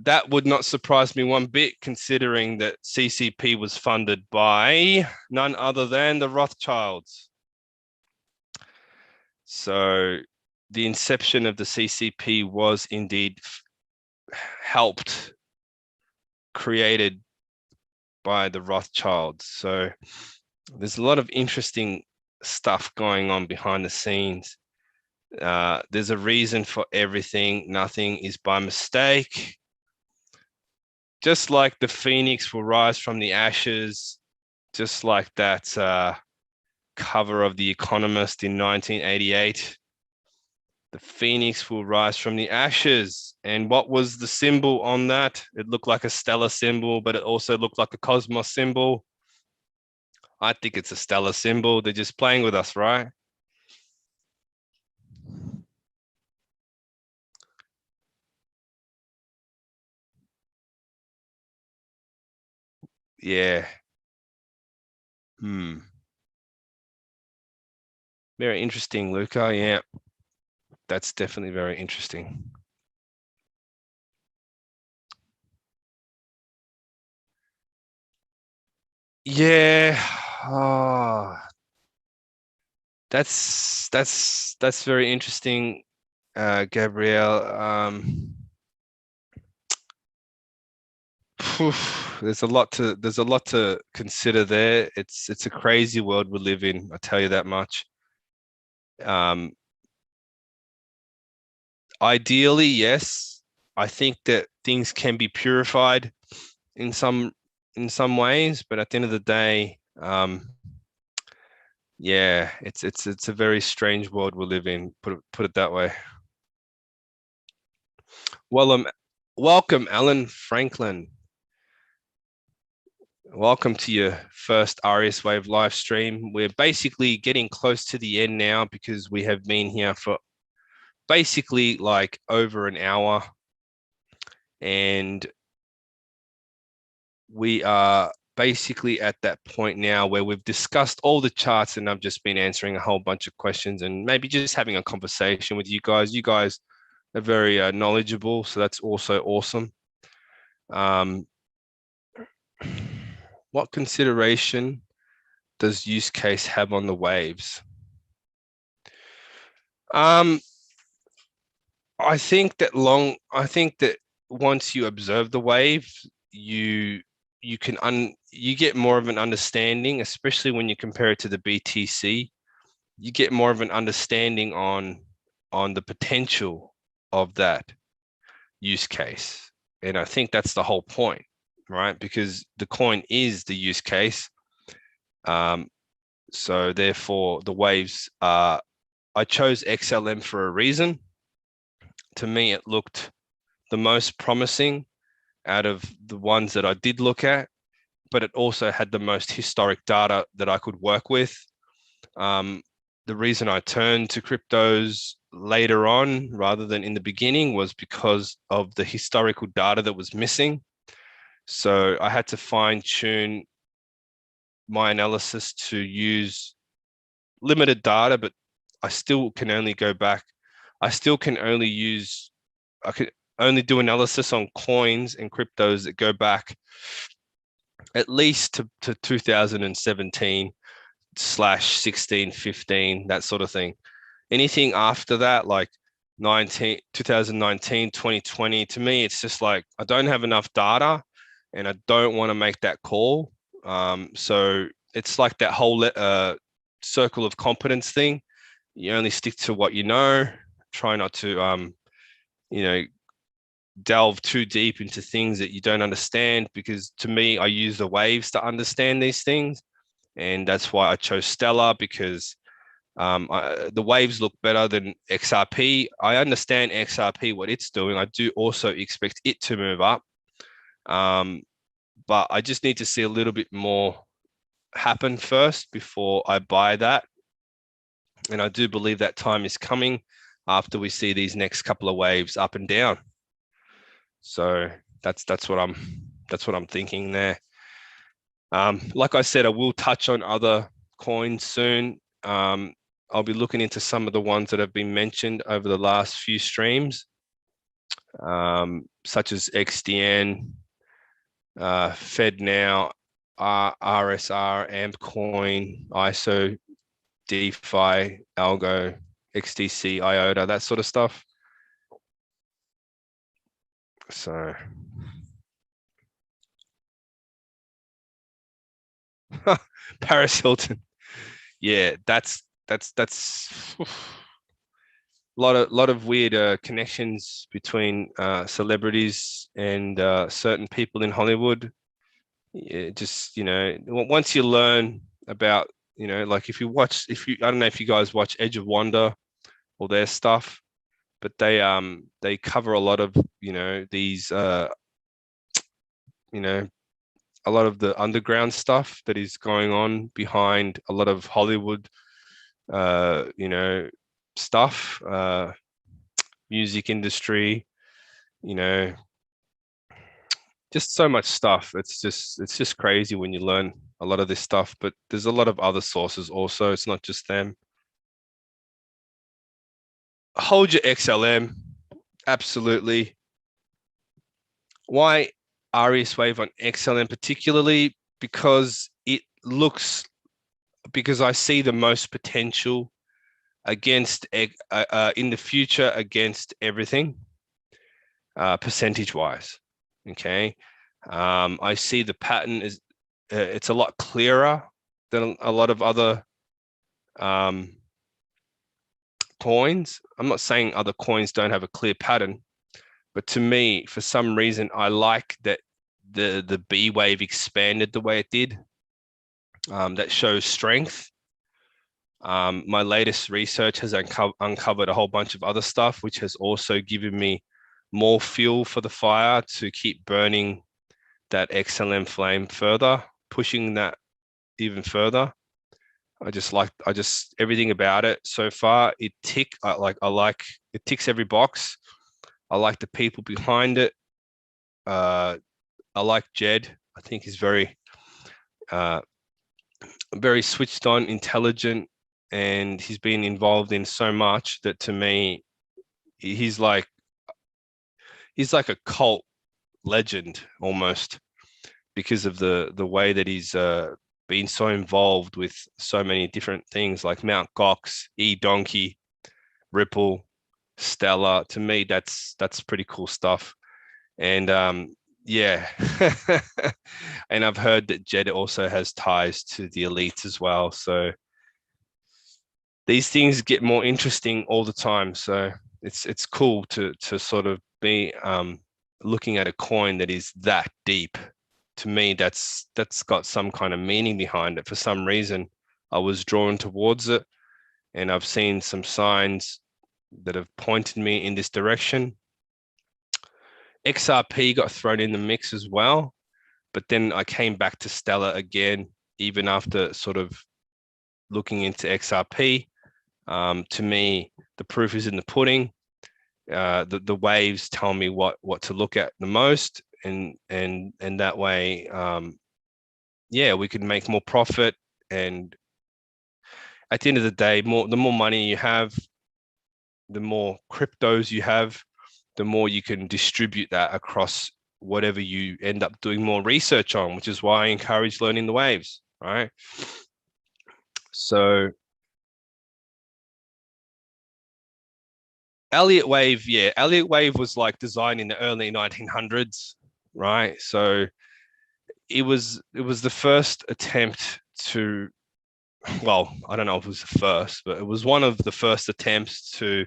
That would not surprise me one bit, considering that CCP was funded by none other than the Rothschilds. So the inception of the CCP was indeed helped, created by the Rothschilds. So there's a lot of interesting stuff going on behind the scenes. There's a reason for everything. Nothing is by mistake. just like the phoenix will rise from the ashes, just like that cover of The Economist in 1988. The phoenix will rise from the ashes. And what was the symbol on that? It looked like a stellar symbol, but it also looked like a cosmos symbol. I think it's a stellar symbol. They're just playing with us, right? Yeah. Very interesting, Luca. Yeah, that's definitely very interesting. Yeah. Oh, that's very interesting, Gabrielle. There's a lot to consider there. It's a crazy world we live in. I tell you that much. Um, Ideally, yes. I think that things can be purified in some ways, but at the end of the day, yeah, it's a very strange world we live in. Put it that way. Well, welcome, Alan Franklin. Welcome to your first RS Wave live stream. We're basically getting close to the end now because we have been here for basically like over an hour, and we are basically at that point now where we've discussed all the charts and I've just been answering a whole bunch of questions and maybe just having a conversation with you guys. You guys are very knowledgeable, so that's also awesome. Um, what consideration does use case have on the waves? Um, I think that once you observe the wave, you you get more of an understanding, especially when you compare it to the BTC. You get more of an understanding on the potential of that use case. And I think that's the whole point, right? Because the coin is the use case. Um, so therefore the waves are, I chose XLM for a reason. To me, it looked the most promising out of the ones that I did look at, but it also had the most historic data that I could work with. Um, the reason I turned to cryptos later on rather than in the beginning was because of the historical data that was missing. So I had to fine tune my analysis to use limited data, but I still can only go back. I still can only use, I could only do analysis on coins and cryptos that go back at least to 2017 slash 16, 15, that sort of thing. Anything after that, like 2019, 2020, to me, it's just like, I don't have enough data and I don't want to make that call. So it's like that whole circle of competence thing. You only stick to what you know, try not to, you know, delve too deep into things that you don't understand, because to me, I use the waves to understand these things. And that's why I chose Stellar, because the waves look better than XRP. I understand XRP, what it's doing. I do also expect it to move up. But I just need to see a little bit more happen first before I buy that. And I do believe that time is coming after we see these next couple of waves up and down. So that's what I'm thinking there. Like I said, I will touch on other coins soon. I'll be looking into some of the ones that have been mentioned over the last few streams, such as XDN, FedNow, RSR, AmpCoin, ISO, DeFi, Algo, XDC, IOTA, that sort of stuff. So Paris Hilton. Yeah, that's lot of weird connections between celebrities and certain people in Hollywood. Just, you know, once you learn about, you know, like if you watch, I don't know if you guys watch Edge of Wonder or their stuff, but they cover a lot of, you know, these you know, a lot of the underground stuff that is going on behind a lot of Hollywood you know, stuff, music industry, you know, just so much stuff. It's just crazy when you learn a lot of this stuff, but there's a lot of other sources also. It's not just them. Hold your XLM. Absolutely. Why RES Wave on XLM particularly? Because because I see the most potential against in the future against everything, percentage wise. Okay. I see the pattern is it's a lot clearer than a lot of other coins. I'm not saying other coins don't have a clear pattern, but to me, for some reason, I like that the B wave expanded the way it did. That shows strength. My latest research has uncovered a whole bunch of other stuff, which has also given me more fuel for the fire to keep burning that XLM flame further, pushing that even further. I just everything about it so far. I like it ticks every box. I like the people behind it. I like Jed. I think he's uh, very switched on, intelligent, and he's been involved in so much that to me, he's like a cult legend almost, because of the way that he's been so involved with so many different things like Mount Gox, Donkey, Ripple, Stellar. To me, that's pretty cool stuff. And yeah, and I've heard that Jed also has ties to the elites as well. So these things get more interesting all the time. So it's cool to sort of be looking at a coin that is that deep. To me, that's got some kind of meaning behind it. For some reason, I was drawn towards it, and I've seen some signs that have pointed me in this direction. XRP got thrown in the mix as well, but then I came back to Stellar again, even after sort of looking into XRP. To me, the proof is in the pudding. The waves tell me what to look at the most, and that way, yeah, we could make more profit. And at the end of the day, the more money you have, the more cryptos you have, the more you can distribute that across whatever you end up doing more research on, which is why I encourage learning the waves, right? So Elliott wave, yeah, Elliott wave was like designed in the early 1900s, right? So it was the first attempt to, well, I don't know if it was the first, but it was one of the first attempts to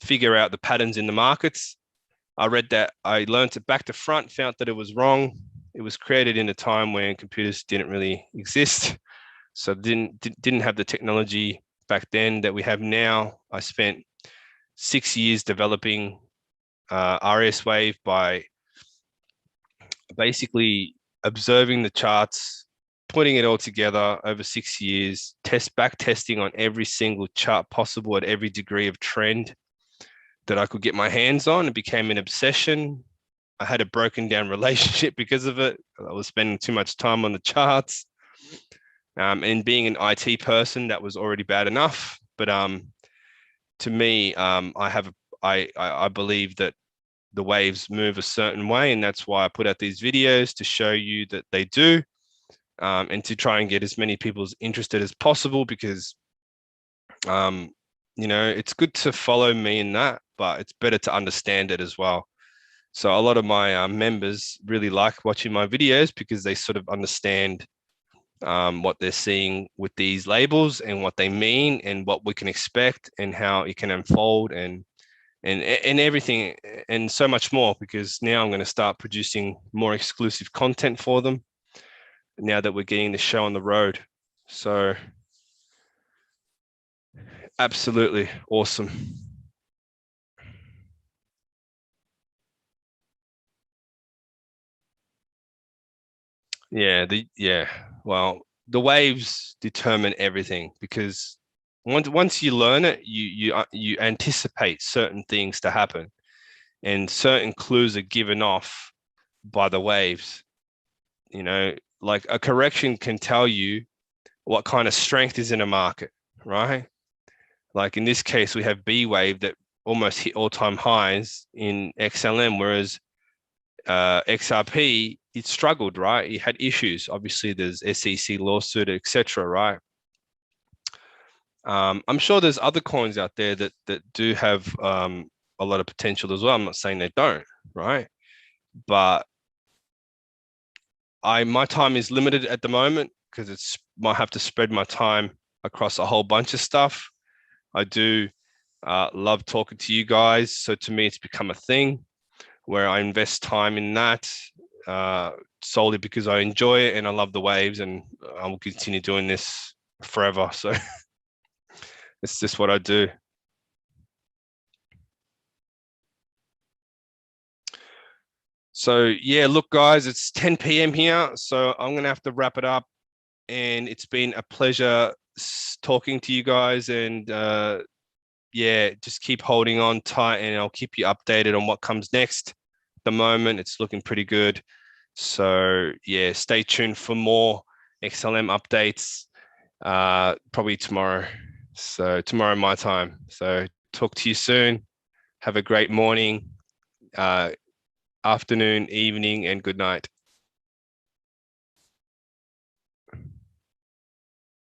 figure out the patterns in the markets. I read that, I learned it back to front, found that it was wrong. It was created in a time when computers didn't really exist, so didn't have the technology back then that we have now. I spent 6 years developing RS Wave by basically observing the charts, putting it all together over 6 years, back testing on every single chart possible at every degree of trend that I could get my hands on. It became an obsession. I had a broken down relationship because of it. I was spending too much time on the charts. And being an IT person, that was already bad enough. But to me, I believe that the waves move a certain way, and that's why I put out these videos to show you that they do, and to try and get as many people as interested as possible, because you know, it's good to follow me in that, but it's better to understand it as well. So a lot of my members really like watching my videos because they sort of understand what they're seeing with these labels and what they mean and what we can expect and how it can unfold and everything and so much more, because now I'm going to start producing more exclusive content for them now that we're getting the show on the road. So absolutely awesome. Well, the waves determine everything, because once you learn it, you anticipate certain things to happen, and certain clues are given off by the waves. You know, like a correction can tell you what kind of strength is in a market, right? Like in this case, we have B wave that almost hit all-time highs in XLM, whereas XRP, it struggled, right? It had issues. Obviously, there's SEC lawsuit, etc., right? I'm sure there's other coins out there that do have a lot of potential as well. I'm not saying they don't, right? But my time is limited at the moment because it's might have to spread my time across a whole bunch of stuff. I do love talking to you guys, so to me, it's become a thing where I invest time in that solely because I enjoy it and I love the waves, and I will continue doing this forever. So it's just what I do. So yeah, look, guys, it's 10 p.m. here, so I'm gonna have to wrap it up. And it's been a pleasure talking to you guys, and yeah, just keep holding on tight, and I'll keep you updated on what comes next. At the moment, it's looking pretty good. So yeah, stay tuned for more XLM updates probably tomorrow. So tomorrow my time. So talk to you soon. Have a great morning, afternoon, evening, and good night.